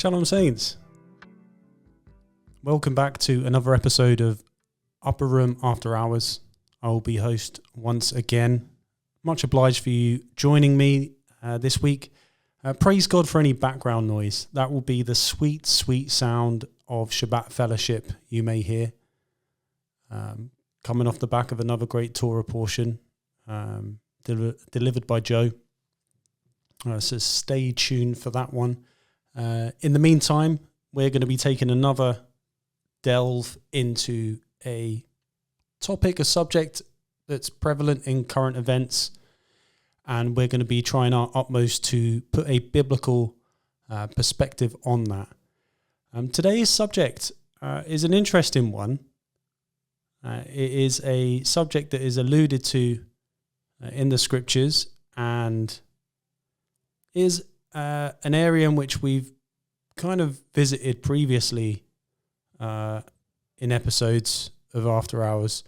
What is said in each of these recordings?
Shalom Saints. Welcome back to another episode of Upper Room After Hours. I will be host once again. Much obliged for you joining me this week. Praise God for any background noise. That will be the sweet, sweet sound of Shabbat fellowship you may hear. Coming off the back of another great Torah portion delivered by Joe. So stay tuned for that one. In the meantime, we're going to be taking another delve into a topic, a subject that's prevalent in current events, and we're going to be trying our utmost to put a biblical perspective on that. Today's subject is an interesting one. It is a subject that is alluded to in the scriptures and is an area in which we've kind of visited previously in episodes of After Hours.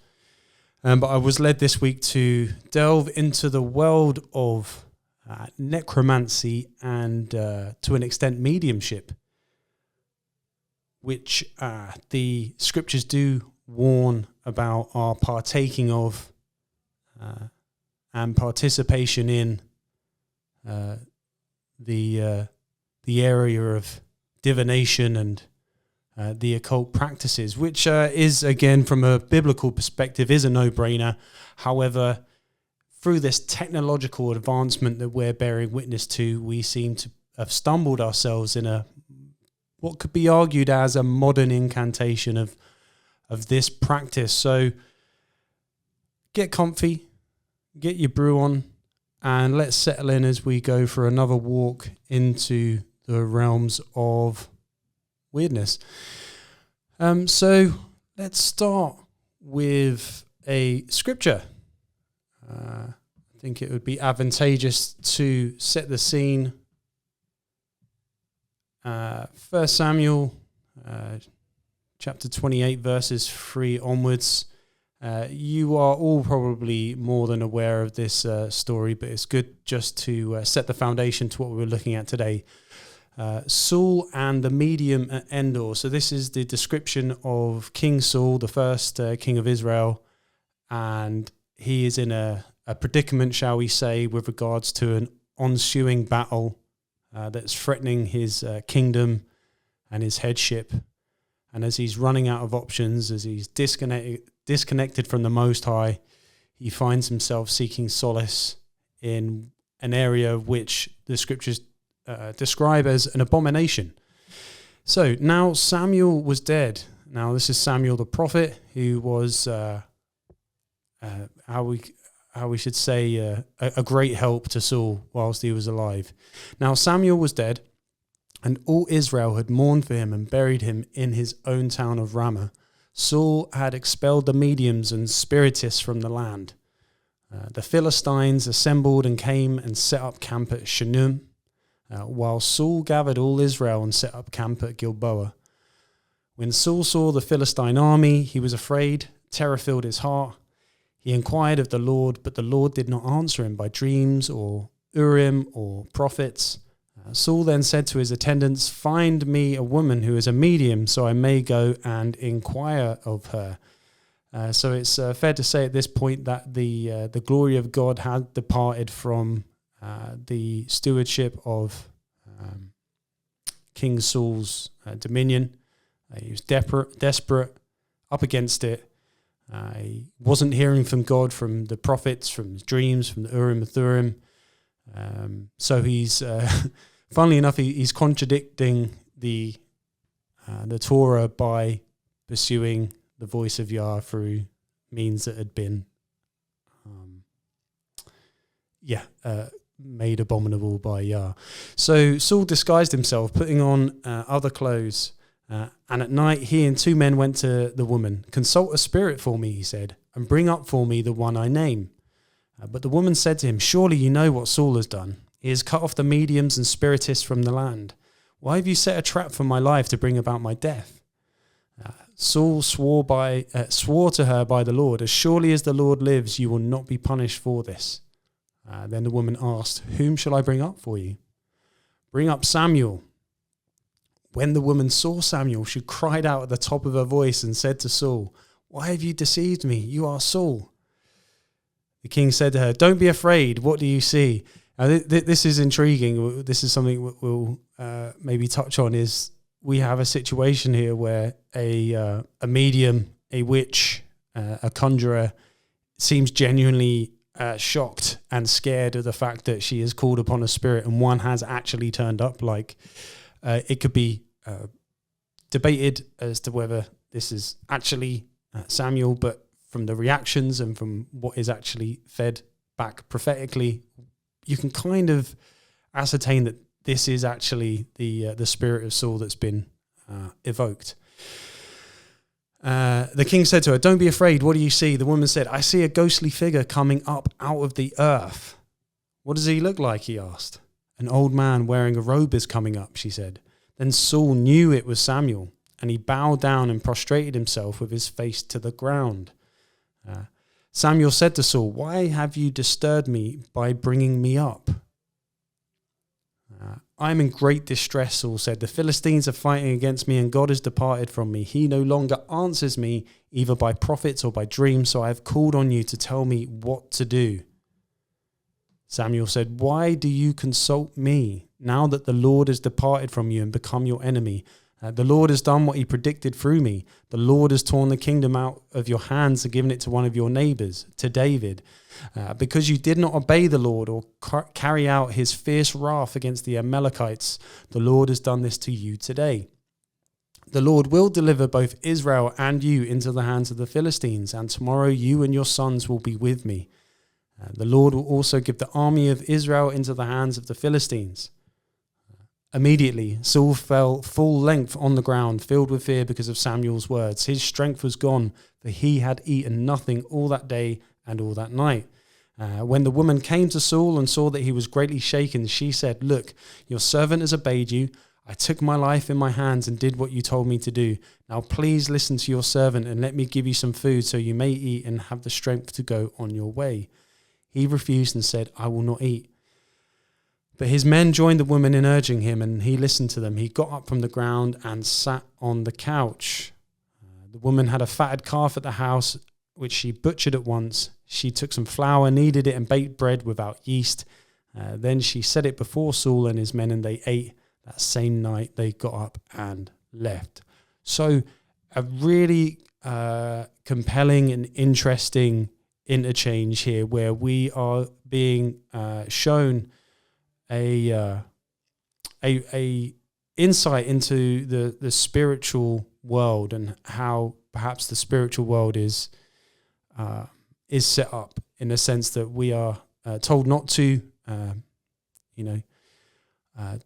But I was led this week to delve into the world of necromancy and to an extent mediumship, which the scriptures do warn about our partaking of and participation in the area of divination and the occult practices, which is, again, from a biblical perspective, is a no-brainer. However, through this technological advancement that we're bearing witness to, we seem to have stumbled ourselves in what could be argued as a modern incantation of this practice. So get comfy, get your brew on, and let's settle in as we go for another walk into the realms of weirdness. So let's start with a scripture. I think it would be advantageous to set the scene. 1 Samuel chapter 28 verses 3 onwards. You are all probably more than aware of this story, but it's good just to set the foundation to what we're looking at today. Saul and the medium at Endor. So this is the description of King Saul, the first king of Israel, and he is in a predicament, shall we say, with regards to an ensuing battle that's threatening his kingdom and his headship. And as he's running out of options, as he's disconnected from the Most High, he finds himself seeking solace in an area which the scriptures describe as an abomination. So now Samuel was dead. Now this is Samuel the prophet, who was how we should say a great help to Saul whilst he was alive. Now Samuel was dead, and all Israel had mourned for him and buried him in his own town of Ramah. Saul had expelled the mediums and spiritists from the land. The Philistines assembled and came and set up camp at Shunem, while Saul gathered all Israel and set up camp at Gilboa. When Saul saw the Philistine army, he was afraid. Terror filled his heart. He inquired of the Lord, but the Lord did not answer him by dreams or Urim or prophets. Saul then said to his attendants, "Find me a woman who is a medium, so I may go and inquire of her." So it's fair to say at this point that the glory of God had departed from the stewardship of King Saul's dominion. He was desperate, up against it. He wasn't hearing from God, from the prophets, from his dreams, from the Urim and Thummim. So he's... Funnily enough, he's contradicting the Torah by pursuing the voice of Yah through means that had been, made abominable by Yah. So Saul disguised himself, putting on other clothes, and at night he and two men went to the woman. "Consult a spirit for me," he said, "and bring up for me the one I name." But the woman said to him, "Surely you know what Saul has done. He has cut off the mediums and spiritists from the land. Why have you set a trap for my life to bring about my death?" Saul swore to her by the Lord, "As surely as the Lord lives, you will not be punished for this." Then the woman asked, "Whom shall I bring up for you?" "Bring up Samuel." When the woman saw Samuel, she cried out at the top of her voice and said to Saul, "Why have you deceived me? You are Saul." The king said to her, "Don't be afraid. What do you see?" Now, this is intriguing. This is something we'll maybe touch on. Is we have a situation here where a medium, a witch, a conjurer seems genuinely shocked and scared of the fact that she has called upon a spirit and one has actually turned up. Like it could be debated as to whether this is actually Samuel, but from the reactions and from what is actually fed back prophetically, you can kind of ascertain that this is actually the spirit of Saul that's been evoked. The king said to her, "Don't be afraid. What do you see?" The woman said, "I see a ghostly figure coming up out of the earth." "What does he look like?" he asked. "An old man wearing a robe is coming up," she said. Then Saul knew it was Samuel, and he bowed down and prostrated himself with his face to the ground. Samuel said to Saul, "Why have you disturbed me by bringing me up?" "I am in great distress," Saul said. "The Philistines are fighting against me, and God has departed from me. He no longer answers me, either by prophets or by dreams, so I have called on you to tell me what to do." Samuel said, "Why do you consult me, now that the Lord has departed from you and become your enemy? The Lord has done what he predicted through me. The Lord has torn the kingdom out of your hands and given it to one of your neighbors, to David. Because you did not obey the Lord or carry out his fierce wrath against the Amalekites, the Lord has done this to you today. The Lord will deliver both Israel and you into the hands of the Philistines, and tomorrow you and your sons will be with me. The Lord will also give the army of Israel into the hands of the Philistines." Immediately, Saul fell full length on the ground, filled with fear because of Samuel's words. His strength was gone, for he had eaten nothing all that day and all that night. When the woman came to Saul and saw that he was greatly shaken, she said, "Look, your servant has obeyed you. I took my life in my hands and did what you told me to do. Now please listen to your servant and let me give you some food so you may eat and have the strength to go on your way." He refused and said, "I will not eat." But his men joined the woman in urging him, and he listened to them. He got up from the ground and sat on the couch. The woman had a fatted calf at the house, which she butchered at once. She took some flour, kneaded it, and baked bread without yeast. Then she set it before Saul and his men, and they ate. That same night they got up and left. So a really compelling and interesting interchange here, where we are being shown a insight into the spiritual world and how perhaps the spiritual world is set up in the sense that we are told not to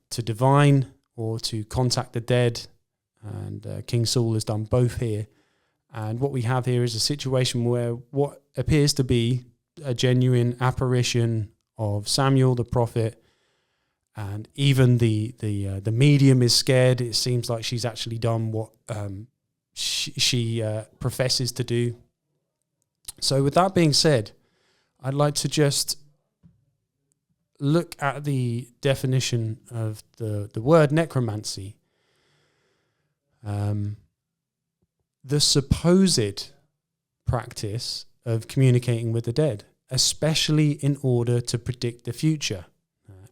to divine or to contact the dead, and King Saul has done both here. And what we have here is a situation where what appears to be a genuine apparition of Samuel the prophet, and even the medium is scared. It seems like she's actually done what she professes to do. So with that being said, I'd like to just look at the definition of the word necromancy. The supposed practice of communicating with the dead, especially in order to predict the future.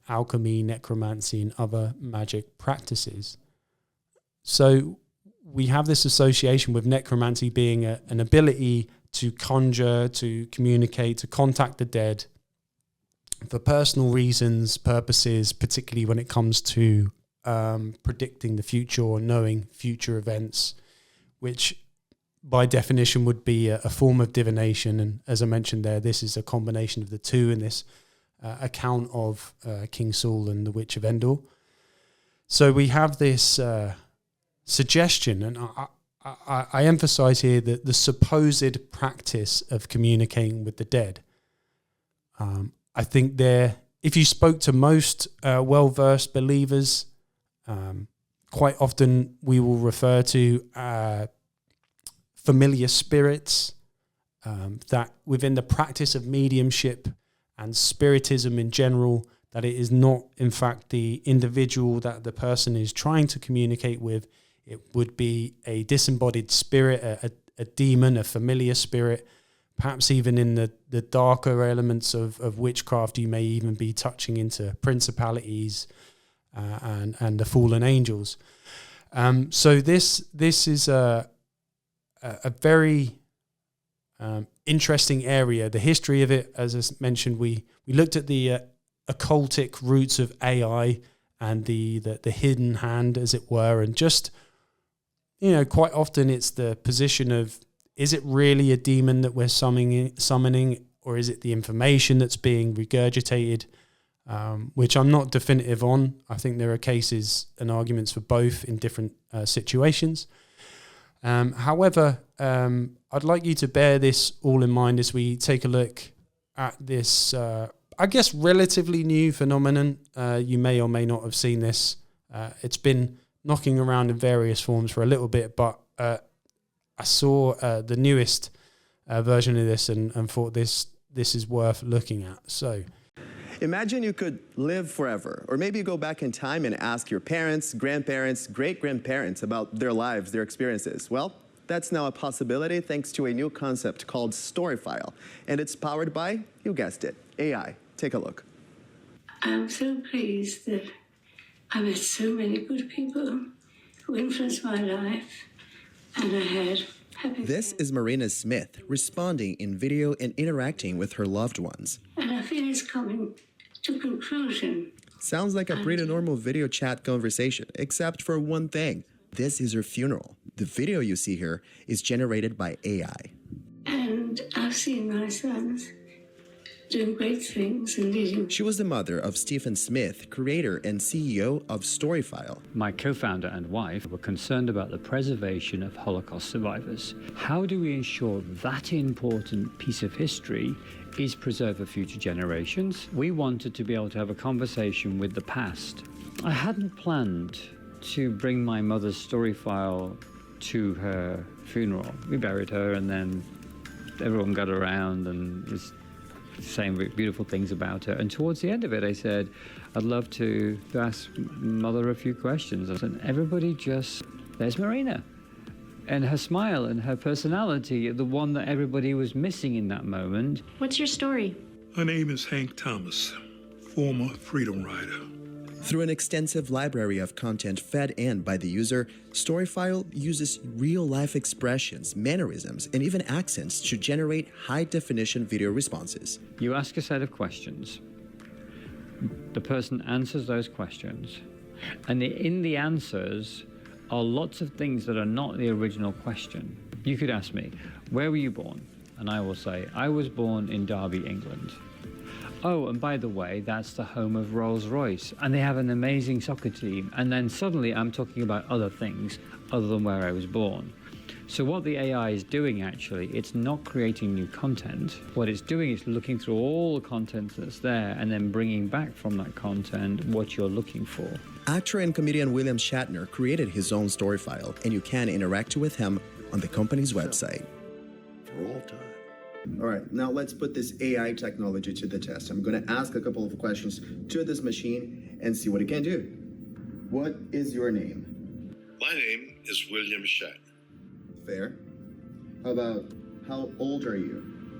Alchemy, necromancy, and other magic practices. So we have this association with necromancy being an ability to conjure, to communicate, to contact the dead for personal reasons, purposes, particularly when it comes to predicting the future or knowing future events, which by definition would be a form of divination. And as I mentioned there, this is a combination of the two in this account of King Saul and the Witch of Endor. So we have this suggestion, and I emphasize here that the supposed practice of communicating with the dead. I think if you spoke to most well-versed believers, quite often we will refer to familiar spirits, that within the practice of mediumship and spiritism in general, that it is not, in fact, the individual that the person is trying to communicate with. It would be a disembodied spirit, a demon, a familiar spirit. Perhaps even in the darker elements of witchcraft, you may even be touching into principalities and the fallen angels. So this is a very interesting area. The history of it, as I mentioned, we looked at the occultic roots of AI and the hidden hand, as it were, and just, quite often it's the position of, is it really a demon that we're summoning, or is it the information that's being regurgitated, which I'm not definitive on. I think there are cases and arguments for both in different situations. However, I'd like you to bear this all in mind as we take a look at this, I guess, relatively new phenomenon. You may or may not have seen this. It's been knocking around in various forms for a little bit, but I saw the newest version of this and thought this is worth looking at. So, imagine you could live forever, or maybe you go back in time and ask your parents, grandparents, great-grandparents about their lives, their experiences. Well, that's now a possibility thanks to a new concept called Storyfile, and it's powered by, you guessed it, AI. Take a look. I'm so pleased that I met so many good people who influenced my life, and I had happy... This is Marina Smith responding in video and interacting with her loved ones. And I feel it's coming to conclusion. Sounds like a pretty normal video chat conversation, except for one thing. This is her funeral. The video you see here is generated by AI. And I've seen my sons doing great things and leading. She was the mother of Stephen Smith, creator and CEO of Storyfile. My co-founder and wife were concerned about the preservation of Holocaust survivors. How do we ensure that important piece of history is preserved for future generations? We wanted to be able to have a conversation with the past. I hadn't planned to bring my mother's Storyfile to her funeral. We buried her, and then everyone got around and was saying beautiful things about her. And towards the end of it, I said, I'd love to ask Mother a few questions. And everybody just, there's Marina. And her smile and her personality, the one that everybody was missing in that moment. What's your story? My name is Hank Thomas, former freedom rider. Through an extensive library of content fed in by the user, Storyfile uses real-life expressions, mannerisms, and even accents to generate high-definition video responses. You ask a set of questions. The person answers those questions. And in the answers are lots of things that are not the original question. You could ask me, where were you born? And I will say, I was born in Derby, England. Oh, and by the way, that's the home of Rolls-Royce, and they have an amazing soccer team. And then suddenly I'm talking about other things other than where I was born. So what the AI is doing, actually, it's not creating new content. What it's doing is looking through all the content that's there and then bringing back from that content what you're looking for. Actor and comedian William Shatner created his own Storyfile, and you can interact with him on the company's website. For all time. All right, now let's put this AI technology to the test. I'm going to ask a couple of questions to this machine and see what it can do. What is your name? My name is William Shatner. Fair. How old are you?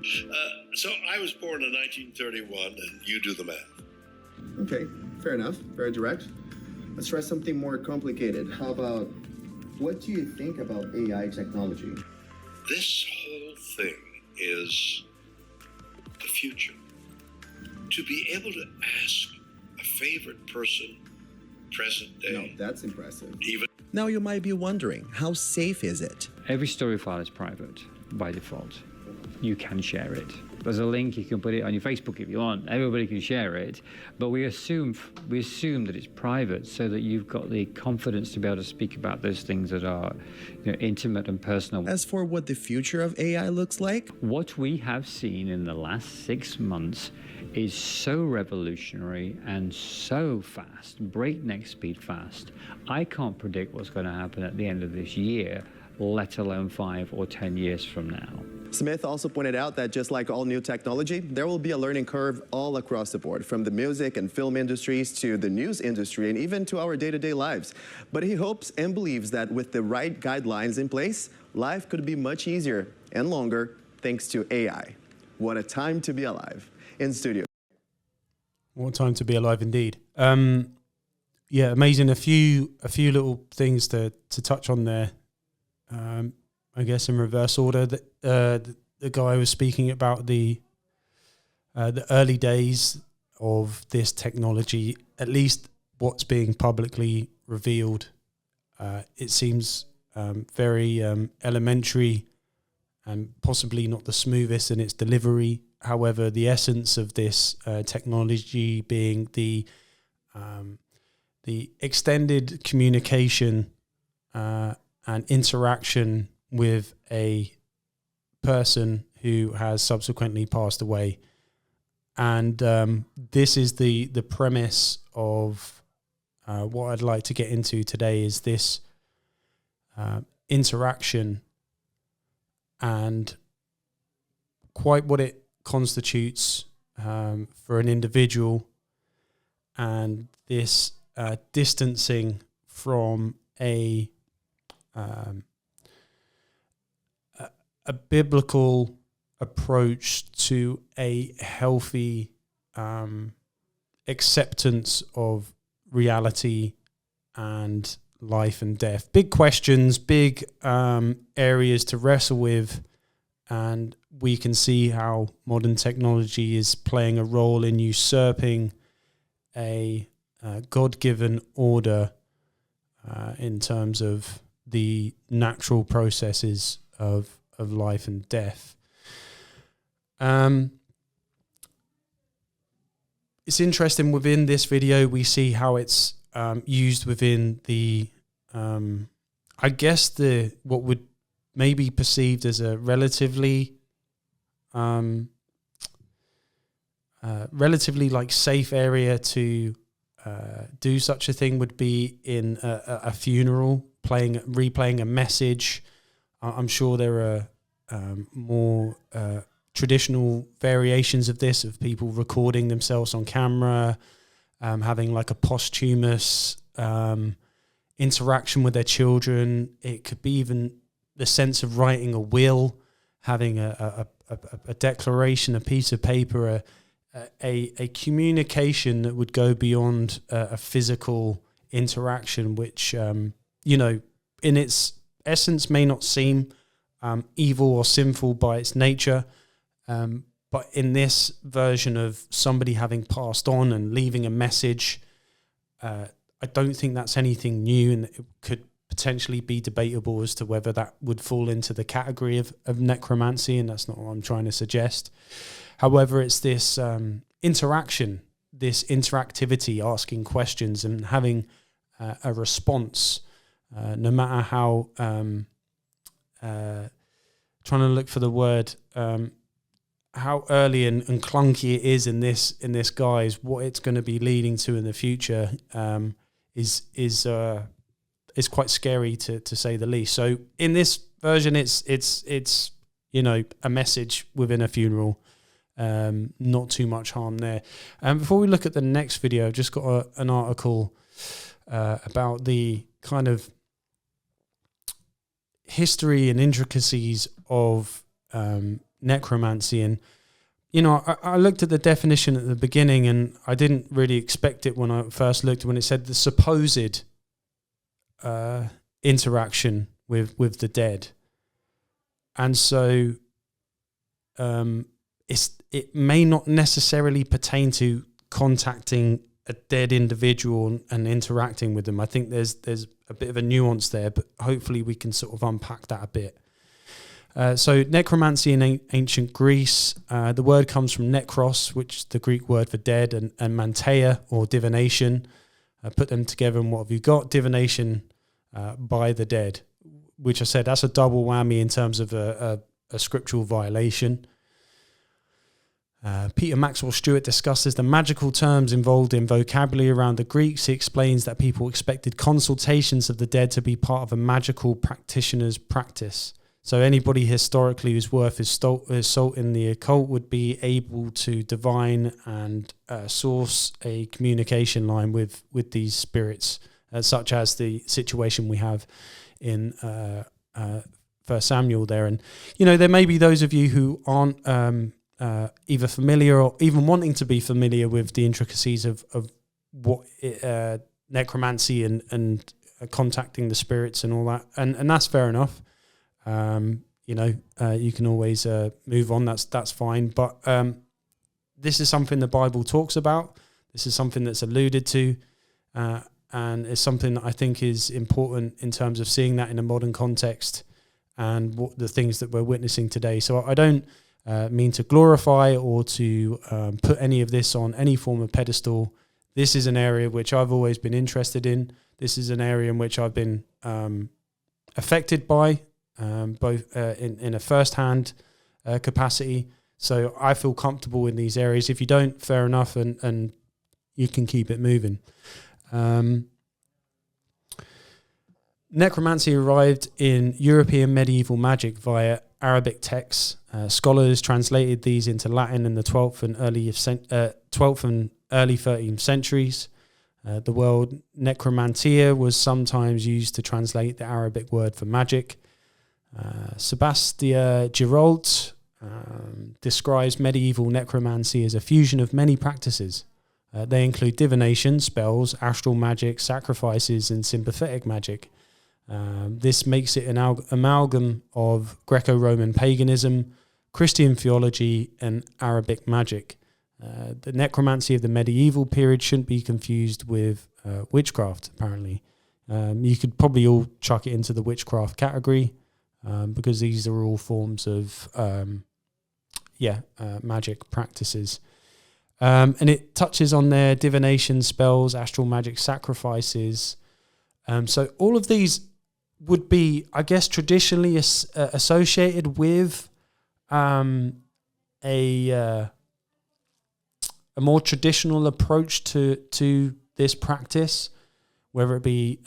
So I was born in 1931, and you do the math. Okay, fair enough. Very direct. Let's try something more complicated. How about, what do you think about AI technology? This whole thing is the future. To be able to ask a favorite person, present day. No, that's impressive. Even now you might be wondering, how safe is it? Every Storyfile is private by default. You can share it. There's a link, you can put it on your Facebook if you want. Everybody can share it, but we assume that it's private so that you've got the confidence to be able to speak about those things that are, intimate and personal. As for what the future of AI looks like, what we have seen in the last 6 months is so revolutionary and so fast, breakneck speed fast. I can't predict what's going to happen at the end of this year, let alone 5 or 10 years from now. Smith also pointed out that just like all new technology, there will be a learning curve all across the board, from the music and film industries to the news industry and even to our day-to-day lives. But he hopes and believes that with the right guidelines in place, life could be much easier and longer thanks to AI. What a time to be alive. In studio. What time to be alive indeed. Yeah, amazing. A few little things to touch on there. I guess in reverse order. The guy was speaking about the early days of this technology, at least what's being publicly revealed. It seems very elementary and possibly not the smoothest in its delivery. However, the essence of this technology being the extended communication and interaction with a person who has subsequently passed away. And this is the premise of what I'd like to get into today, is this interaction and quite what it constitutes for an individual, and this distancing from a biblical approach to a healthy acceptance of reality and life and death. Big questions, big areas to wrestle with, and we can see how modern technology is playing a role in usurping a God-given order in terms of the natural processes of life and death. It's interesting, within this video we see how it's used within the I guess what would maybe perceived as a relatively like safe area to do such a thing would be in a funeral, replaying a message. I'm sure there are more traditional variations of this, of people recording themselves on camera, having like a posthumous interaction with their children. It could be even the sense of writing a will, having a declaration, a piece of paper, a communication that would go beyond a physical interaction, which in its essence may not seem evil or sinful by its nature, but in this version of somebody having passed on and leaving a message, I don't think that's anything new, and it could potentially be debatable as to whether that would fall into the category of necromancy, and that's not what I'm trying to suggest. However, it's this interaction, this interactivity, asking questions and having a response, no matter how, trying to look for the word, how early and clunky it is in this guise, what it's going to be leading to in the future is quite scary to say the least. So in this version, it's a message within a funeral. Not too much harm there. Before we look at the next video, I've just got an article about the kind of history and intricacies of necromancy. And I looked at the definition at the beginning, and I didn't really expect it when I first looked, when it said the supposed interaction with the dead. And so it may not necessarily pertain to contacting a dead individual and interacting with them. I think there's a bit of a nuance there, but hopefully we can sort of unpack that a bit. So necromancy in ancient Greece, the word comes from nekros, which is the Greek word for dead, and manteia, or divination. Put them together, and what have you got? Divination by the dead, which I said, that's a double whammy in terms of a scriptural violation. Peter Maxwell Stewart discusses the magical terms involved in vocabulary around the Greeks. He explains that people expected consultations of the dead to be part of a magical practitioner's practice. So anybody historically who's worth his salt in the occult would be able to divine and source a communication line with these spirits, such as the situation we have in First Samuel there. And, there may be those of you who aren't either familiar or even wanting to be familiar with the intricacies of what necromancy and contacting the spirits and all that. And that's fair enough. You can always move on. That's fine. But this is something the Bible talks about. This is something that's alluded to, and it's something that I think is important in terms of seeing that in a modern context and what the things that we're witnessing today. So I don't mean to glorify or to put any of this on any form of pedestal. This is an area which I've always been interested in. This is an area in which I've been affected by, both in a first-hand capacity. So I feel comfortable in these areas. If you don't, fair enough, and you can keep it moving. Necromancy arrived in European medieval magic via Arabic texts. Scholars translated these into Latin in the 12th and early 13th centuries. The word necromantia was sometimes used to translate the Arabic word for magic. Sebastien Girault describes medieval necromancy as a fusion of many practices. They include divination, spells, astral magic, sacrifices, and sympathetic magic. This makes it an amalgam of Greco-Roman paganism, Christian theology, and Arabic magic. The necromancy of the medieval period shouldn't be confused with witchcraft, apparently. You could probably all chuck it into the witchcraft category because these are all forms of magic practices. And it touches on their divination, spells, astral magic, sacrifices. So all of these would be, I guess, traditionally associated with a more traditional approach to this practice, whether it be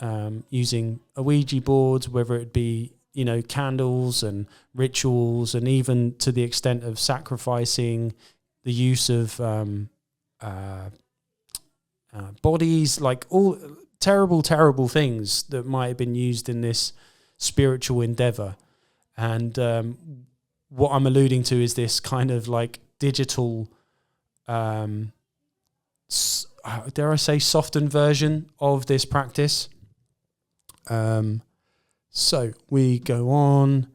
using a Ouija board, whether it be candles and rituals, and even to the extent of sacrificing, the use of bodies, like all terrible things that might have been used in this spiritual endeavor. And what I'm alluding to is this kind of like digital, dare I say, softened version of this practice. So we go on.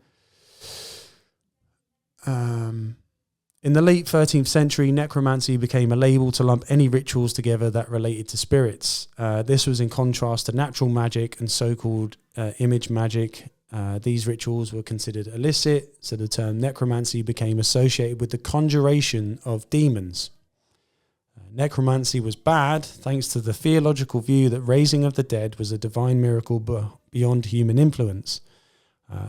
In the late 13th century, necromancy became a label to lump any rituals together that related to spirits. This was in contrast to natural magic and so-called image magic. These rituals were considered illicit, so the term necromancy became associated with the conjuration of demons. Necromancy was bad thanks to the theological view that raising of the dead was a divine miracle beyond human influence.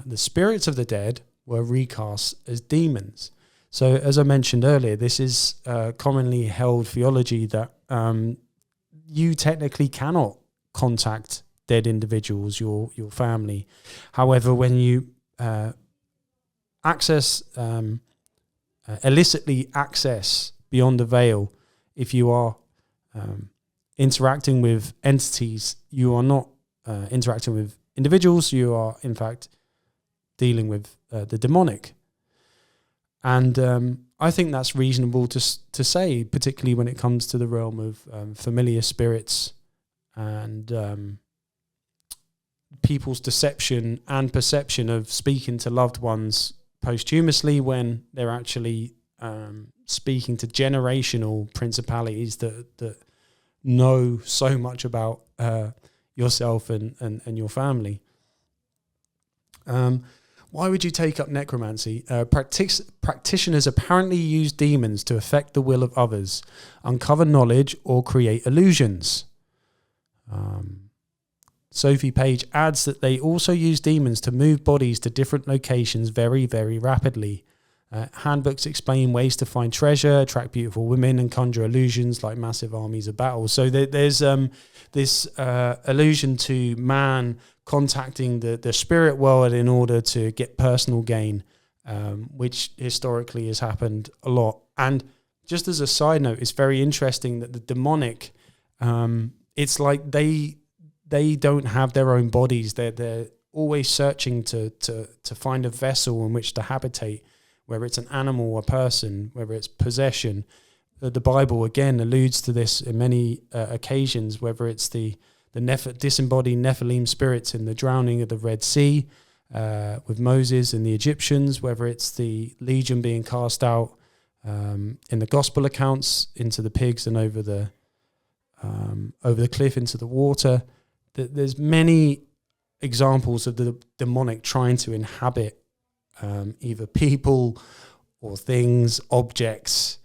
The spirits of the dead were recast as demons. So, as I mentioned earlier, this is commonly held theology that you technically cannot contact dead individuals, your family. However, when you illicitly access beyond the veil, if you are interacting with entities, you are not interacting with individuals, you are, in fact, dealing with the demonic. And I think that's reasonable to say, particularly when it comes to the realm of familiar spirits and people's deception and perception of speaking to loved ones posthumously when they're actually speaking to generational principalities that know so much about yourself and your family. Why would you take up necromancy? Practitioners apparently use demons to affect the will of others, uncover knowledge, or create illusions. Sophie Page adds that they also use demons to move bodies to different locations very, very rapidly. Handbooks explain ways to find treasure, attract beautiful women, and conjure illusions like massive armies of battle. So there's this allusion to man contacting the spirit world in order to get personal gain, which historically has happened a lot. And just as a side note, it's very interesting that the demonic, it's like they don't have their own bodies. They're always searching to find a vessel in which to habitate, whether it's an animal or person, whether it's possession. The Bible, again, alludes to this in many occasions, whether it's the disembodied Nephilim spirits in the drowning of the Red Sea with Moses and the Egyptians, whether it's the legion being cast out in the gospel accounts into the pigs and over the cliff into the water. There's many examples of the demonic trying to inhabit either people or things, objects,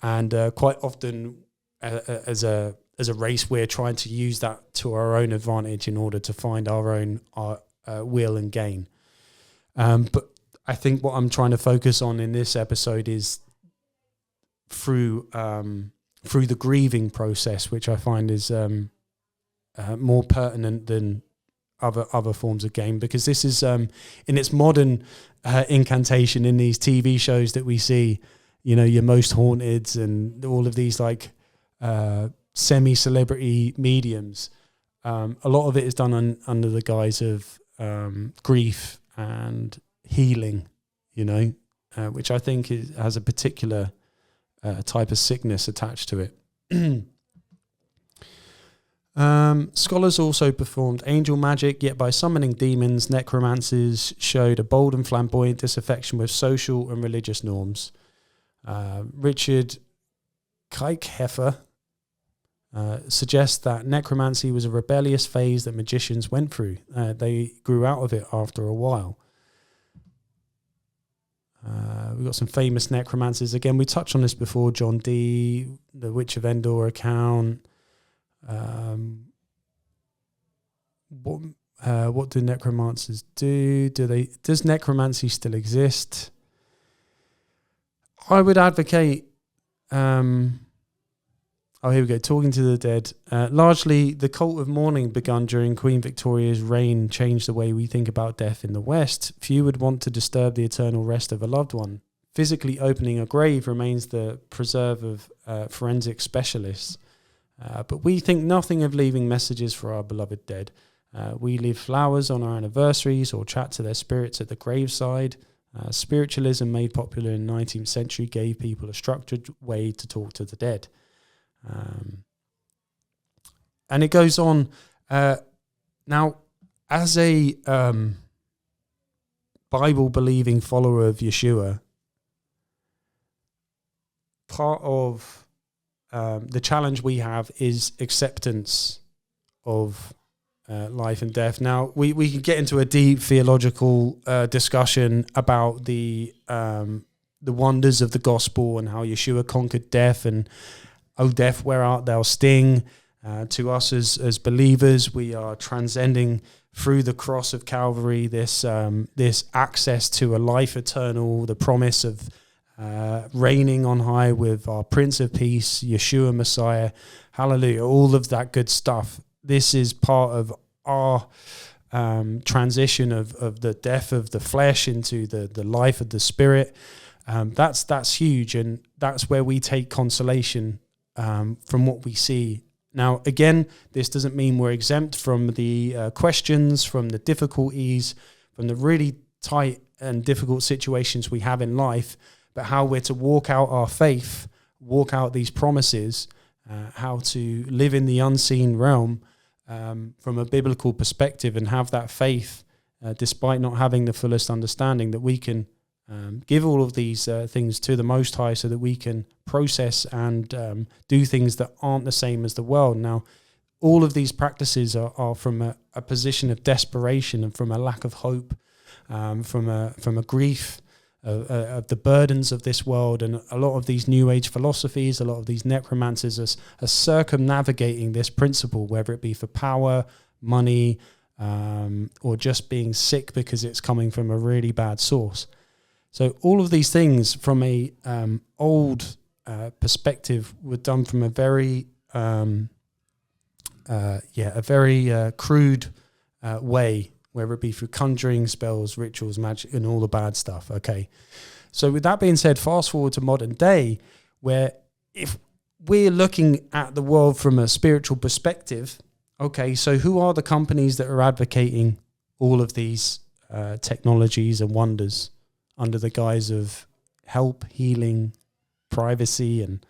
and quite often as a race we're trying to use that to our own advantage in order to find our own will and gain. But I think what I'm trying to focus on in this episode is through the grieving process, which I find is more pertinent than other forms of gain, because this is in its modern incantation in these TV shows that we see, your Most Haunteds and all of these like semi-celebrity mediums. A lot of it is done under the guise of grief and healing, which I think has a particular type of sickness attached to it. Scholars also performed angel magic, yet by summoning demons, necromancers showed a bold and flamboyant disaffection with social and religious norms. Richard Keikheffer suggests that necromancy was a rebellious phase that magicians went through. They grew out of it after a while. We've got some famous necromancers. Again, we touched on this before. John Dee, the Witch of Endor account. What do necromancers do? Does necromancy still exist? I would advocate here we go. Talking to the dead. Largely, the cult of mourning begun during Queen Victoria's reign changed the way we think about death in the West. Few would want to disturb the eternal rest of a loved one. Physically opening a grave remains the preserve of forensic specialists. But we think nothing of leaving messages for our beloved dead. We leave flowers on our anniversaries or chat to their spirits at the graveside. Spiritualism, made popular in the 19th century, gave people a structured way to talk to the dead. And it goes on. Now, as a Bible-believing follower of Yeshua, part of the challenge we have is acceptance of life and death. Now, we can get into a deep theological discussion about the wonders of the gospel and how Yeshua conquered death, and "O death, where art thou?" sting. To us as believers, we are transcending through the cross of Calvary this access to a life eternal, the promise of reigning on high with our Prince of Peace, Yeshua Messiah. Hallelujah. All of that good stuff. This is part of our transition of the death of the flesh into the life of the spirit. That's huge, and that's where we take consolation from what we see. Now, again, this doesn't mean we're exempt from the questions, from the difficulties, from the really tight and difficult situations we have in life, but how we're to walk out our faith, walk out these promises, how to live in the unseen realm from a biblical perspective, and have that faith, despite not having the fullest understanding, that we can give all of these things to the Most High so that we can process and do things that aren't the same as the world. Now, all of these practices are from a position of desperation and from a lack of hope, from a grief of the burdens of this world. And a lot of these New Age philosophies, a lot of these necromancers are circumnavigating this principle, whether it be for power, money, or just being sick because it's coming from a really bad source. So all of these things from a old perspective were done from a very crude way, whether it be through conjuring, spells, rituals, magic, and all the bad stuff. Okay. So with that being said, fast forward to modern day, where if we're looking at the world from a spiritual perspective, okay, so who are the companies that are advocating all of these technologies and wonders under the guise of help, healing, privacy, and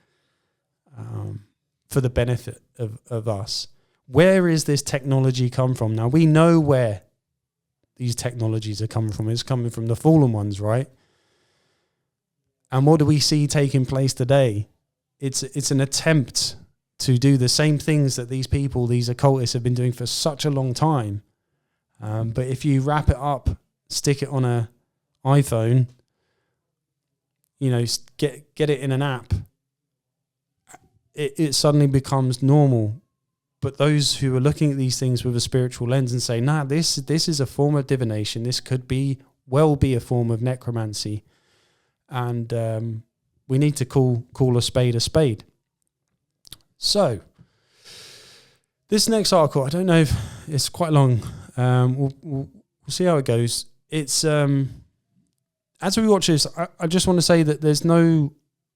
for the benefit of us? Where is this technology come from? Now, we know where these technologies are coming from. It's coming from the fallen ones, right? And what do we see taking place today? It's an attempt to do the same things that these people, these occultists, have been doing for such a long time. But if you wrap it up, stick it on a iPhone, get it in an app, it suddenly becomes normal. But those who are looking at these things with a spiritual lens and say, nah, this is a form of divination. This could be a form of necromancy. And we need to call a spade a spade. So, this next article, I don't know if it's quite long. We'll see how it goes. It's as we watch this, I just want to say that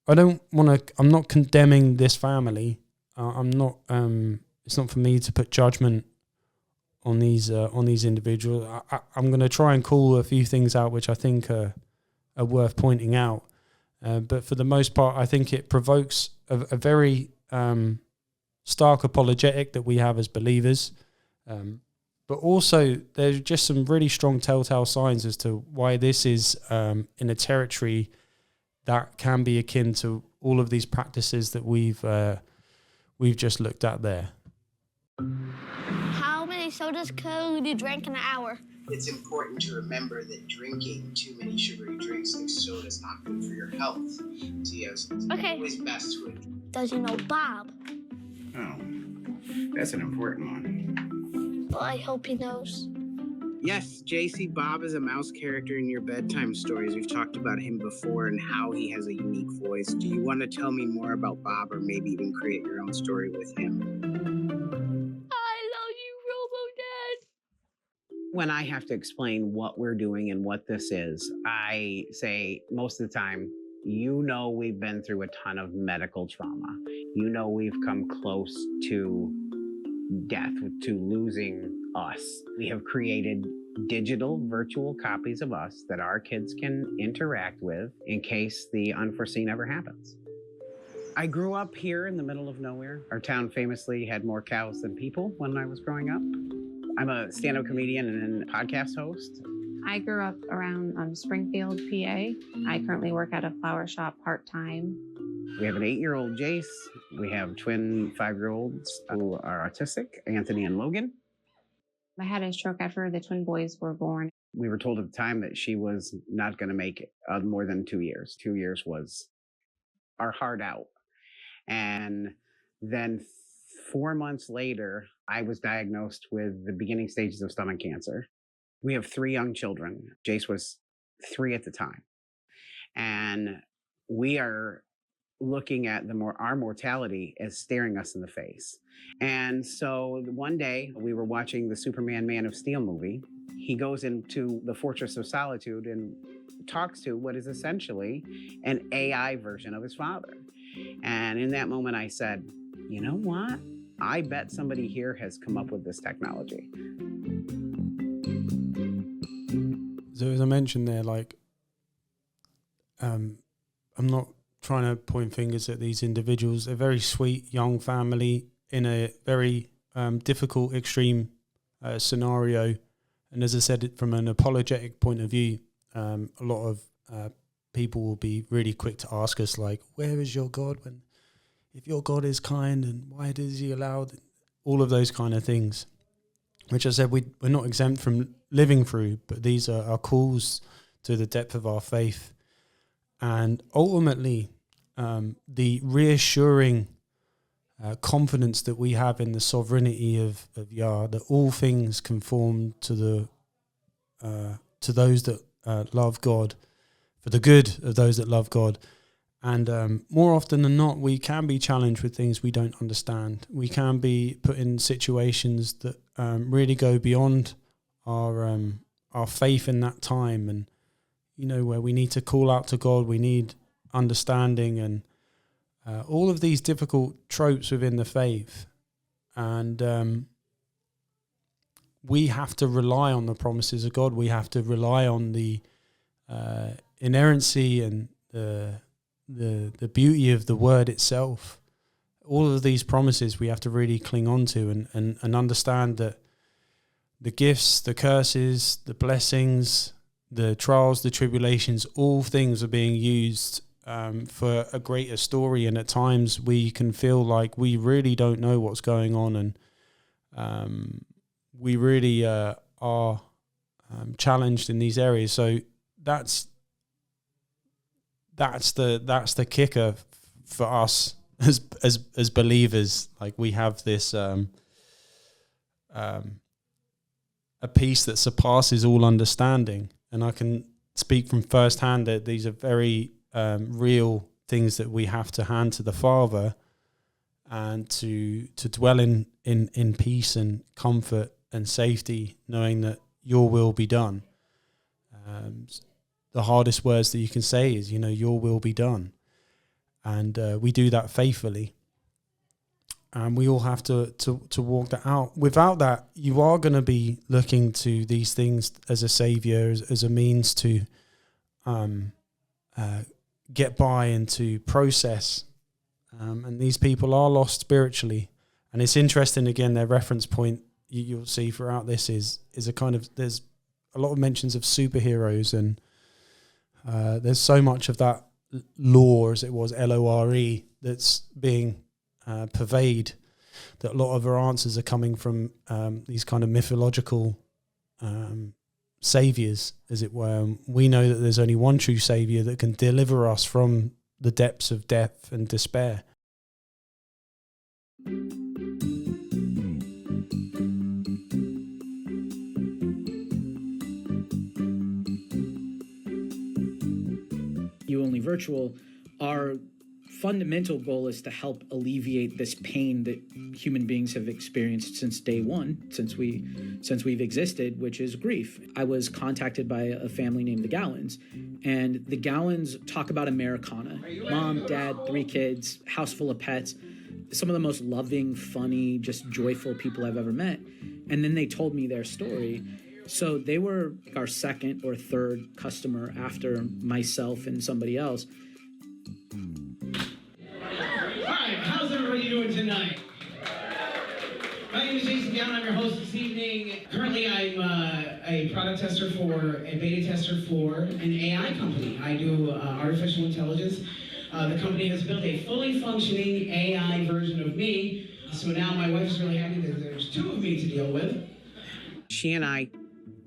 I'm not condemning this family. It's not for me to put judgment on these individuals. I'm going to try and call a few things out which I think are worth pointing out. But for the most part, I think it provokes a very stark apologetic that we have as believers. But also, there's just some really strong telltale signs as to why this is in a territory that can be akin to all of these practices that we've just looked at there. How many sodas could you drink in an hour? It's important to remember that drinking too many sugary drinks like soda is not good for your health. So yes, it's always best to enjoy. Does he know Bob? Oh, that's an important one. Well, I hope he knows. Yes, JC, Bob is a mouse character in your bedtime stories. We've talked about him before and how he has a unique voice. Do you want to tell me more about Bob, or maybe even create your own story with him? I love you, Robo-Dad. When I have to explain what we're doing and what this is, I say most of the time, we've been through a ton of medical trauma. We've come close to death, to losing us. We have created digital virtual copies of us that our kids can interact with in case the unforeseen ever happens. I grew up here in the middle of nowhere. Our town famously had more cows than people when I was growing up. I'm a stand-up comedian and podcast host. I grew up around Springfield, PA. I currently work at a flower shop part-time. We have an 8-year-old Jace. We have twin 5-year-olds who are autistic, Anthony and Logan. I had a stroke after the twin boys were born. We were told at the time that she was not going to make it more than 2 years. 2 years was our hard out. And then 4 months later, I was diagnosed with the beginning stages of stomach cancer. We have 3 young children. Jace was 3 at the time. And we are looking at our mortality as staring us in the face. And so one day we were watching the Superman Man of Steel movie. He goes into the Fortress of Solitude and talks to what is essentially an AI version of his father. And in that moment I said, you know what? I bet somebody here has come up with this technology. So as I mentioned there, I'm not trying to point fingers at these individuals. They're a very sweet young family in a very difficult, extreme scenario. And as I said, from an apologetic point of view, a lot of people will be really quick to ask us, where is your God if your God is kind, and why does he allow all of those kind of things? Which I said we're not exempt from living through, but these are our calls to the depth of our faith. And ultimately, the reassuring confidence that we have in the sovereignty of Yah, that all things conform to those that love God, for the good of those that love God. And more often than not, we can be challenged with things we don't understand. We can be put in situations that really go beyond our faith in that time, and where we need to call out to God, we need understanding, and all of these difficult tropes within the faith, and we have to rely on the promises of God. We have to rely on the inerrancy and the beauty of the word itself. All of these promises we have to really cling on to and understand that the gifts, the curses, the blessings, the trials, the tribulations, all things are being used for a greater story. And at times we can feel like we really don't know what's going on, and we really are challenged in these areas. So that's the kicker for us as believers. Like, we have this a peace that surpasses all understanding, and I can speak from firsthand that these are very real things that we have to hand to the Father, and to dwell in peace and comfort and safety, knowing that your will be done. The hardest words that you can say is, your will be done. And we do that faithfully. And we all have to walk that out. Without that, you are going to be looking to these things as a savior, as a means to get by and to process. And these people are lost spiritually. And it's interesting, again, their reference point you'll see throughout this is a kind of, there's a lot of mentions of superheroes, and there's so much of that lore, as it was Lore, that's being pervade, that a lot of our answers are coming from these kind of mythological saviors, as it were. We know that there's only one true savior that can deliver us from the depths of death and despair. You Only Virtual, our fundamental goal is to help alleviate this pain that human beings have experienced since day one, since we've existed, which is grief. I was contacted by a family named the Gallons, and the Gallons talk about Americana. Mom, dad, 3 kids, house full of pets, some of the most loving, funny, just joyful people I've ever met. And then they told me their story. So they were our second or third customer after myself and somebody else. Alright, how's everybody doing tonight? My name is Jason Gown, I'm your host this evening. Currently I'm a product tester and beta tester for an AI company. I do artificial intelligence. The company has built a fully functioning AI version of me. So now my wife is really happy that there's 2 of me to deal with. She and I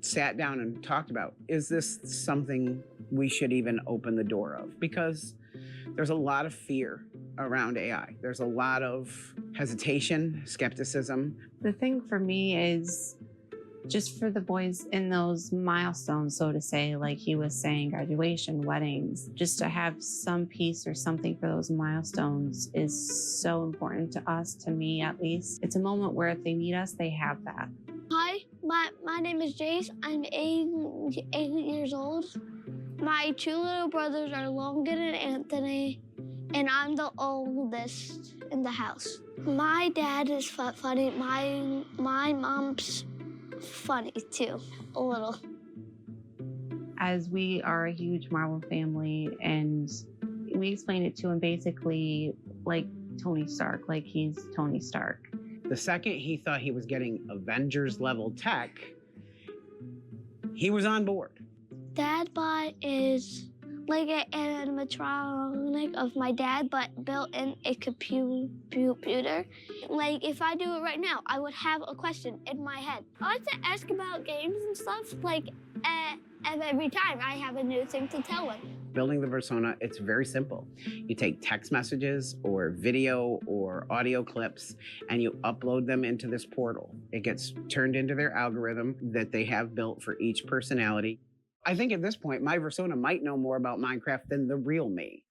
sat down and talked about, is this something we should even open the door of? Because there's a lot of fear around AI. There's a lot of hesitation, skepticism. The thing for me is just for the boys in those milestones, so to say, like he was saying, graduation, weddings, just to have some peace or something for those milestones is so important to us, to me at least. It's a moment where if they need us, they have that. Hi, my name is Jace. I'm 8 years old. My 2 little brothers are Logan and Anthony, and I'm the oldest in the house. My dad is funny. My mom's funny too, a little. As we are a huge Marvel family, and we explained it to him basically like Tony Stark, like he's Tony Stark. The second he thought he was getting Avengers level tech, he was on board. Dadbot is like an animatronic of my dad, but built in a computer. Like, if I do it right now, I would have a question in my head. I like to ask about games and stuff, like, and every time I have a new thing to tell him. Building the persona, it's very simple. You take text messages or video or audio clips and you upload them into this portal. It gets turned into their algorithm that they have built for each personality. I think at this point, my persona might know more about Minecraft than the real me.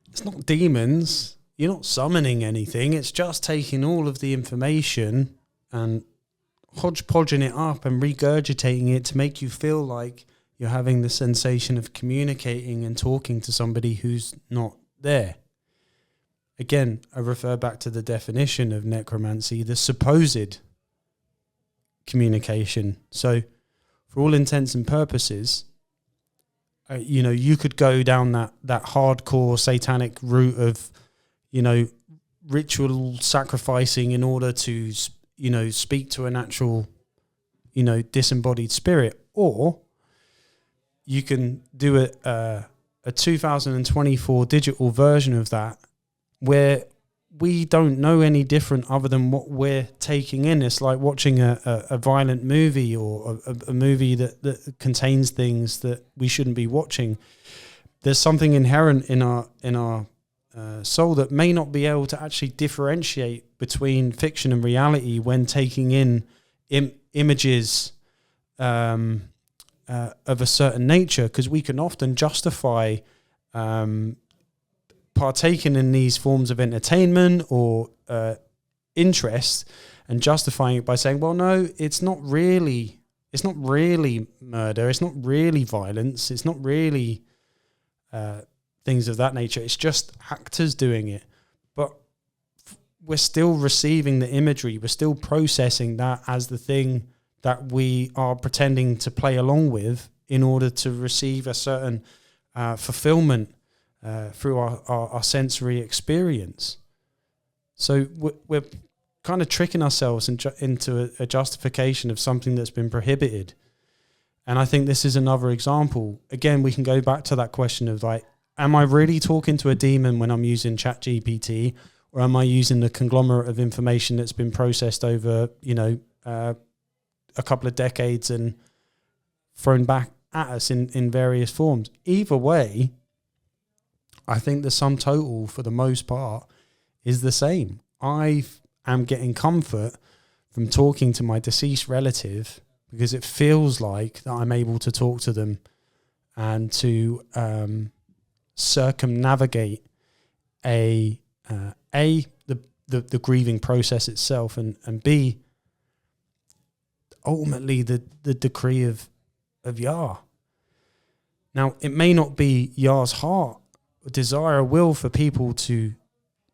It's not demons. You're not summoning anything. It's just taking all of the information and hodgepodging it up and regurgitating it to make you feel like you're having the sensation of communicating and talking to somebody who's not there. Again, I refer back to the definition of necromancy, the supposed communication. So for all intents and purposes, you could go down that hardcore satanic route of, ritual sacrificing in order to, speak to an actual, disembodied spirit. Or you can do a 2024 digital version of that where we don't know any different other than what we're taking in. It's like watching a violent movie or a movie that contains things that we shouldn't be watching. There's something inherent in our soul that may not be able to actually differentiate between fiction and reality when taking in images of a certain nature, because we can often justify partaking in these forms of entertainment or interest and justifying it by saying, well, no, it's not really murder, it's not really violence, it's not really things of that nature, it's just actors doing it. But we're still receiving the imagery, we're still processing that as the thing that we are pretending to play along with in order to receive a certain fulfillment through our sensory experience. So we're kind of tricking ourselves into a justification of something that's been prohibited. And I think this is another example. Again, we can go back to that question of like, am I really talking to a demon when I'm using ChatGPT, or am I using the conglomerate of information that's been processed over, a couple of decades and thrown back at us in various forms? Either way, I think the sum total, for the most part, is the same. I am getting comfort from talking to my deceased relative because it feels like that I'm able to talk to them and to circumnavigate the grieving process itself, and B, ultimately the decree of Yah. Now, it may not be Yah's heart, desire, or will for people to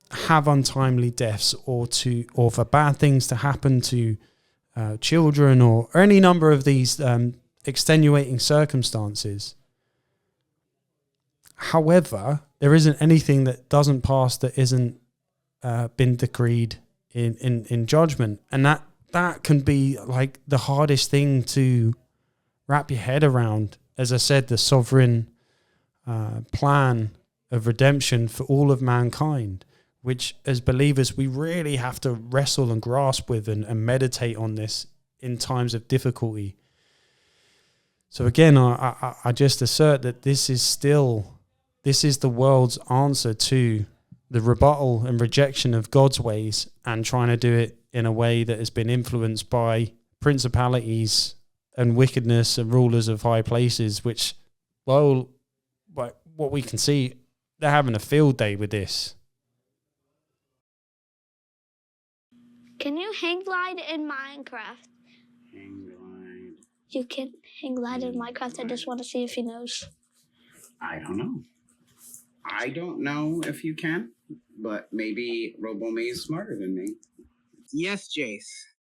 have untimely deaths or for bad things to happen to children or any number of these extenuating circumstances. However, there isn't anything that doesn't pass that isn't been decreed in judgment, and that can be like the hardest thing to wrap your head around. As I said, the sovereign plan of redemption for all of mankind, which as believers we really have to wrestle and grasp with and meditate on this in times of difficulty. So again, I just assert that this is the world's answer to the rebuttal and rejection of God's ways and trying to do it in a way that has been influenced by principalities and wickedness and rulers of high places, which, well, like what we can see, they're having a field day with this. Can you hang glide in Minecraft? Hang glide. You can hang glide in Minecraft. I just want to see if he knows. I don't know. I don't know if you can, but maybe RoboMay is smarter than me. Yes, Jace.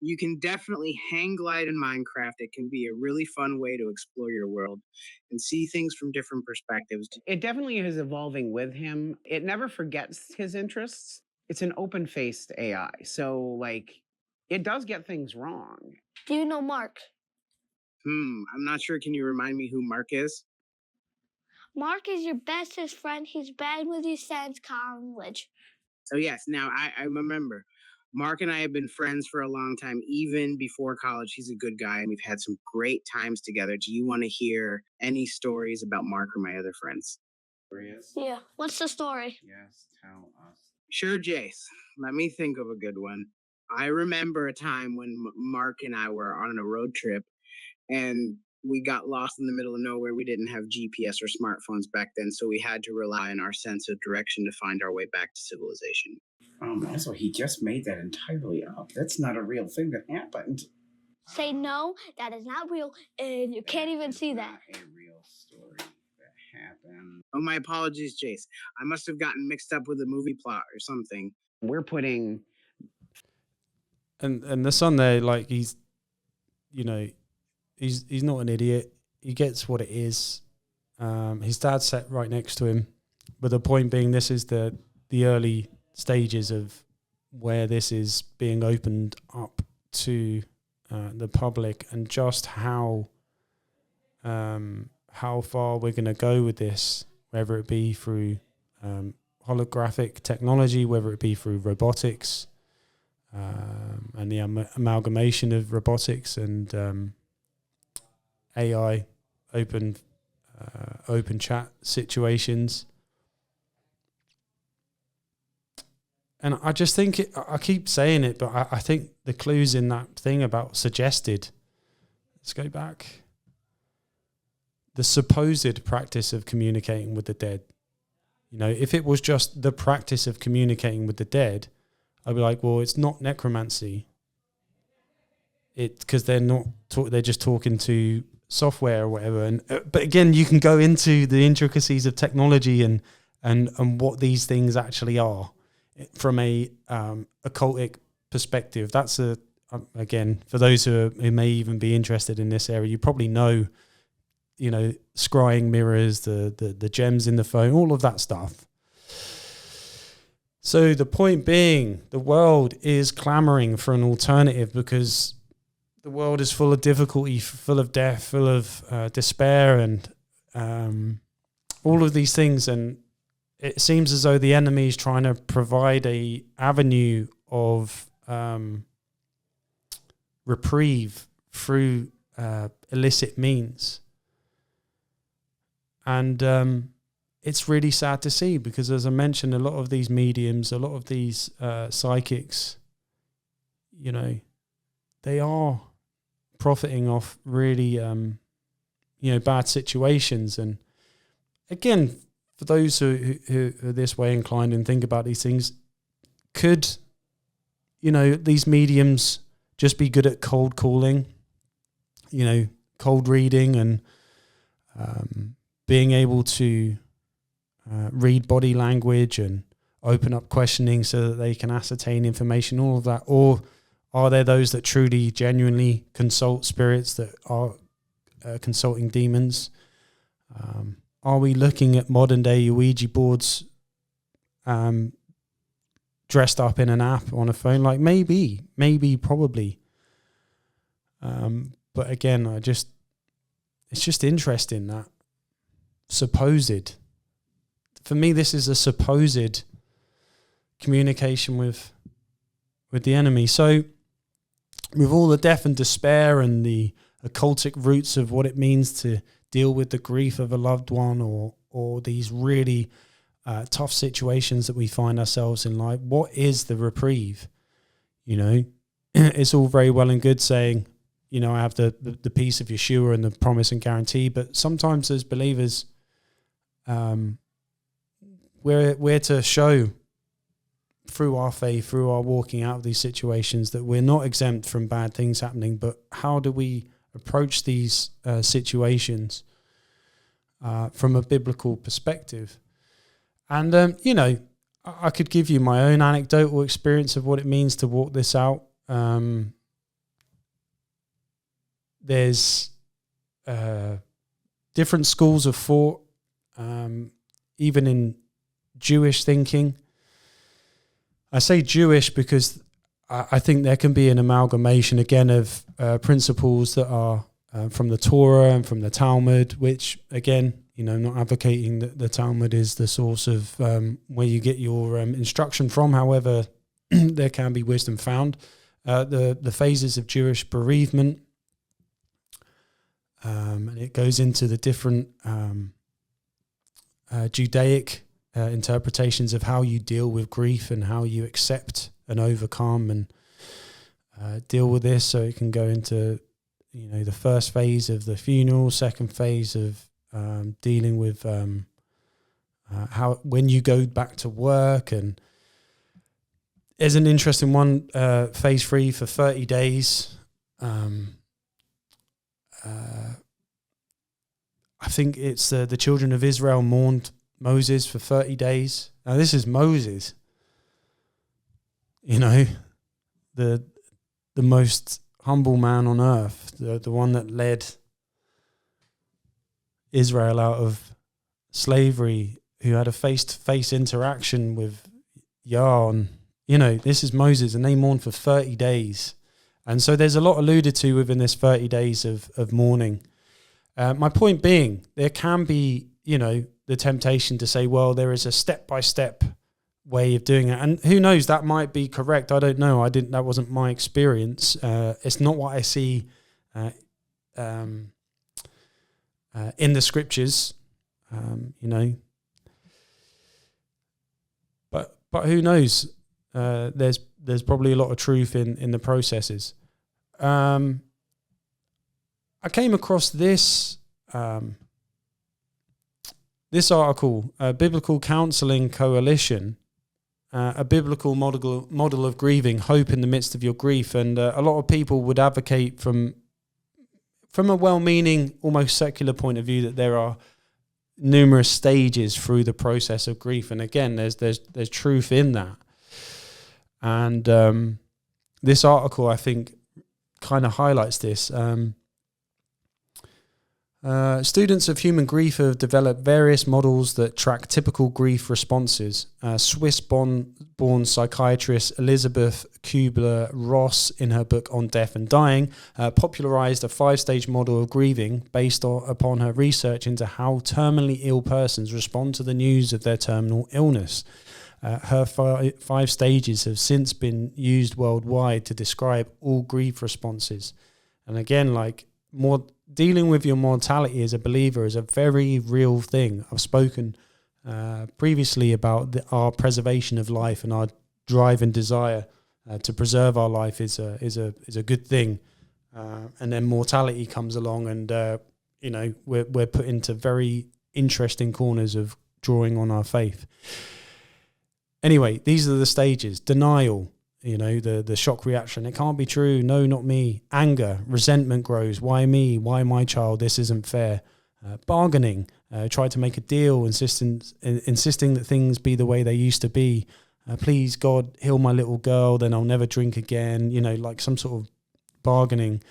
You can definitely hang glide in Minecraft. It can be a really fun way to explore your world and see things from different perspectives. It definitely is evolving with him. It never forgets his interests. It's an open-faced AI, so it does get things wrong. Do you know Mark? I'm not sure. Can you remind me who Mark is? Mark is your bestest friend. He's been with you since college. So yes, now I remember. Mark and I have been friends for a long time, even before college. He's a good guy, and we've had some great times together. Do you want to hear any stories about Mark or my other friends? Yeah. What's the story? Yes, tell us. Sure, Jace. Let me think of a good one. I remember a time when Mark and I were on a road trip, and we got lost in the middle of nowhere. We didn't have GPS or smartphones back then, so we had to rely on our sense of direction to find our way back to civilization. Also, he just made that entirely up. That's not a real thing that happened. say, no, that is not real, and you can't even see that. Not a real story that happened. Oh, my apologies, Jace. I must have gotten mixed up with a movie plot or something. We're putting... And the son there, like, he's, you know, he's not an idiot. He gets what it is. His dad's sat right next to him. But the point being, this is the early stages of where this is being opened up to the public, and just how far we're going to go with this, whether it be through holographic technology, whether it be through robotics, and the amalgamation of robotics and AI, open chat situations. And I just think, I keep saying it, but I think the clues in that thing about suggested, let's go back, the supposed practice of communicating with the dead. You know, if it was just the practice of communicating with the dead, I'd be like, well, it's not necromancy. Because they're not, they're just talking to software or whatever. And but again, you can go into the intricacies of technology and what these things actually are from a occultic perspective. That's again, for those who may even be interested in this area, you probably know, you know, scrying mirrors, the gems in the phone, all of that stuff. So the point being, the world is clamoring for an alternative because the world is full of difficulty, full of death, full of despair, and all of these things. And it seems as though the enemy is trying to provide a avenue of reprieve through illicit means. And it's really sad to see, because as I mentioned, a lot of these mediums, a lot of these psychics, you know, they are profiting off really, you know, bad situations. And again, for those who are this way inclined and think about these things, could, you know, these mediums just be good at cold calling, you know, cold reading, and being able to read body language and open up questioning so that they can ascertain information, all of that? Or are there those that truly, genuinely consult spirits that are consulting demons? Are we looking at modern day Ouija boards dressed up in an app on a phone? Like maybe, probably. But again, it's just interesting that supposed, for me, this is a supposed communication with the enemy. So with all the death and despair and the occultic roots of what it means to deal with the grief of a loved one, or these really tough situations that we find ourselves in life, what is the reprieve? You know, it's all very well and good saying, you know, I have the peace of Yeshua and the promise and guarantee, but sometimes as believers, we're to show through our faith, through our walking out of these situations, that we're not exempt from bad things happening. But how do we approach these situations from a biblical perspective? And, you know, I could give you my own anecdotal experience of what it means to walk this out. There's different schools of thought, even in Jewish thinking. I say Jewish because I think there can be an amalgamation again of principles that are from the Torah and from the Talmud, which again, you know, not advocating that the Talmud is the source of where you get your instruction from. However, there can be wisdom found. The phases of Jewish bereavement, and it goes into the different Judaic interpretations of how you deal with grief and how you accept and overcome and deal with this. So it can go into, you know, the first phase of the funeral, second phase of dealing with how when you go back to work. And there's an interesting one, phase 3 for 30 days, I think it's the children of Israel mourned Moses for 30 days. Now this is Moses, the most humble man on earth, the one that led Israel out of slavery, who had a face-to-face interaction with Yah. And, this is Moses, and they mourned for 30 days. And so there's a lot alluded to within this 30 days of mourning. My point being, there can be, the temptation to say, well, there is a step-by-step way of doing it. And who knows, that might be correct. I don't know. That wasn't my experience. It's not what I see in the scriptures, But who knows? There's probably a lot of truth in the processes. I came across this article, Biblical Counseling Coalition, a biblical model of grieving, hope in the midst of your grief. And a lot of people would advocate from a well-meaning, almost secular point of view, that there are numerous stages through the process of grief. And again, there's truth in that. And this article, I think, kind of highlights this. Students of human grief have developed various models that track typical grief responses. Swiss-born psychiatrist Elizabeth Kubler-Ross, in her book On Death and Dying, popularized a 5-stage model of grieving based upon her research into how terminally ill persons respond to the news of their terminal illness. Her 5 stages have since been used worldwide to describe all grief responses. And again, dealing with your mortality as a believer is a very real thing. I've spoken previously about our preservation of life, and our drive and desire to preserve our life is a good thing. And then mortality comes along, and we're put into very interesting corners of drawing on our faith. Anyway, these are the stages. Denial. The shock reaction. It can't be true. No, not me. Anger, resentment grows. Why me? Why my child? This isn't fair. Bargaining. Try to make a deal, insisting that things be the way they used to be. Please, God, heal my little girl, then I'll never drink again. Some sort of bargaining.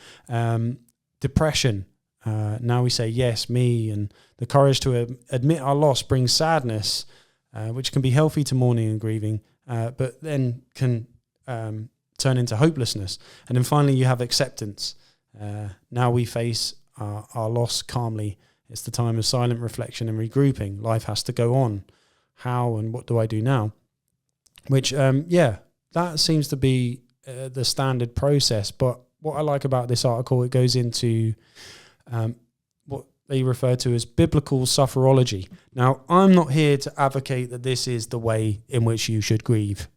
Depression. Now we say, yes, me. And the courage to admit our loss brings sadness, which can be healthy to mourning and grieving, but then can turn into hopelessness. And then finally you have acceptance. Now we face our loss calmly. It's the time of silent reflection and regrouping. Life has to go on. How and what do I do now? Which, that seems to be the standard process. But what I like about this article, it goes into what they refer to as biblical sufferology. Now, I'm not here to advocate that this is the way in which you should grieve.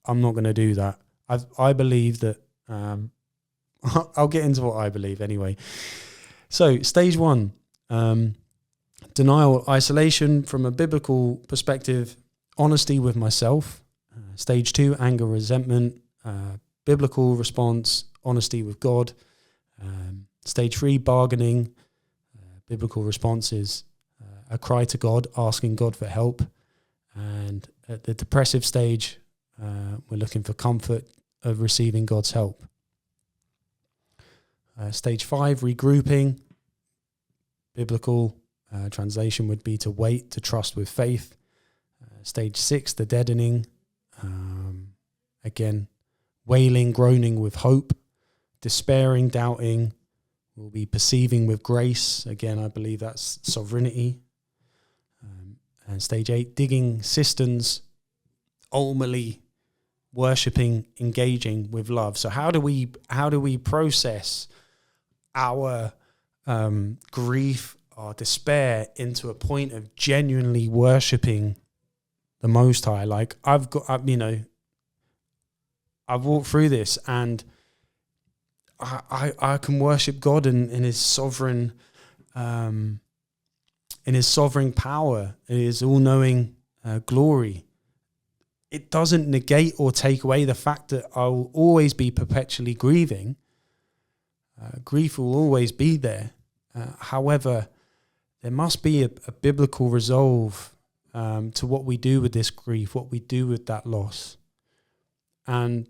I'm not going to do that. I believe that, I'll get into what I believe anyway. So, stage 1, denial, isolation from a biblical perspective, honesty with myself. Stage 2, anger, resentment, biblical response, honesty with God. Stage 3, bargaining, biblical responses, a cry to God, asking God for help. And at the depressive stage, we're looking for comfort of receiving God's help. Stage 5, regrouping. Biblical translation would be to wait, to trust with faith. Stage 6, the deadening. Again, wailing, groaning with hope. Despairing, doubting. We'll be perceiving with grace. Again, I believe that's sovereignty. And stage 8, digging cisterns. Ultimately, worshipping, engaging with love. So how do we process our grief, our despair into a point of genuinely worshipping the Most High? I've walked through this, and I can worship God in His sovereign, in His sovereign power, in His all-knowing glory. It doesn't negate or take away the fact that I'll always be perpetually grieving, Grief will always be there. However, there must be a biblical resolve to what we do with this grief, what we do with that loss. And,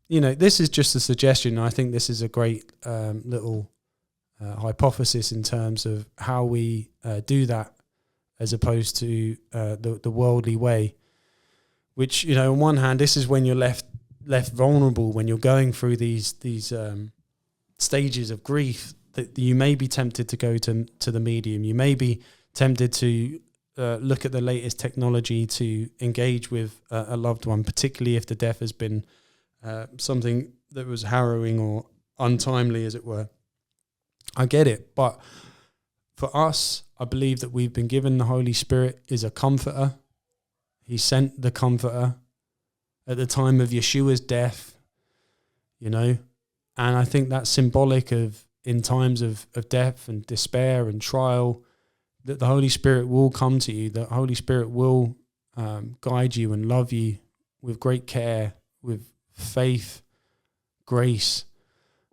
this is just a suggestion. I think this is a great little hypothesis in terms of how we do that, as opposed to the worldly way, which, on one hand, this is when you're left vulnerable, when you're going through these stages of grief, that you may be tempted to go to the medium. You may be tempted to look at the latest technology to engage with a loved one, particularly if the death has been something that was harrowing or untimely, as it were. I get it, but for us, I believe that we've been given the Holy Spirit is a comforter. He sent the comforter at the time of Yeshua's death, and I think that's symbolic of, in times of death and despair and trial, that the Holy Spirit will come to you. The Holy Spirit will guide you and love you with great care, with faith, grace,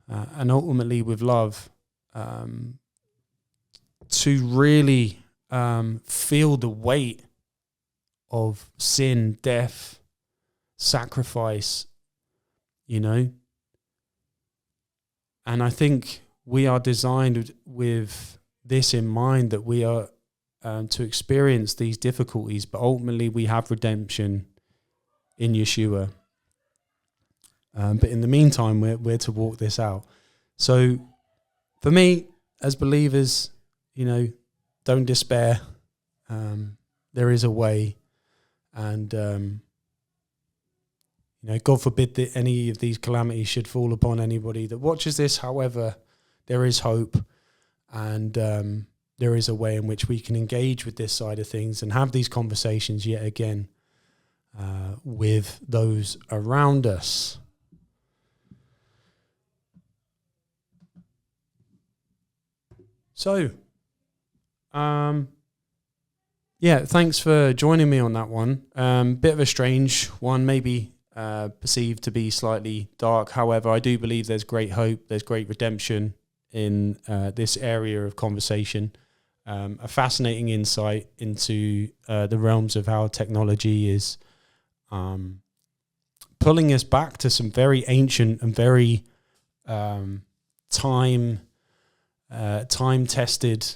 and ultimately with love, to really feel the weight of sin, death, sacrifice, And I think we are designed with this in mind, that we are to experience these difficulties, but ultimately we have redemption in Yeshua. But in the meantime, we're to walk this out. So for me, as believers, don't despair. There is a way. And, God forbid that any of these calamities should fall upon anybody that watches this. However, there is hope, and there is a way in which we can engage with this side of things and have these conversations yet again with those around us. So, thanks for joining me on that one. Bit of a strange one, maybe perceived to be slightly dark. However, I do believe there's great hope, there's great redemption in this area of conversation. A fascinating insight into the realms of how technology is pulling us back to some very ancient and very time-tested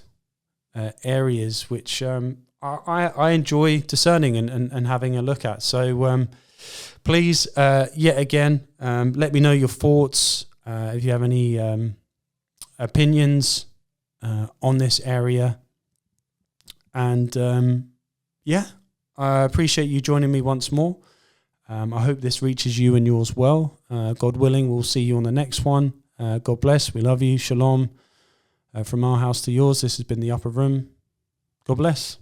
areas, which I enjoy discerning and having a look at. So please, yet again, let me know your thoughts. If you have any opinions on this area. And I appreciate you joining me once more. I hope this reaches you and yours well. God willing, we'll see you on the next one. God bless. We love you. Shalom. From our house to yours, this has been The Upper Room. God bless.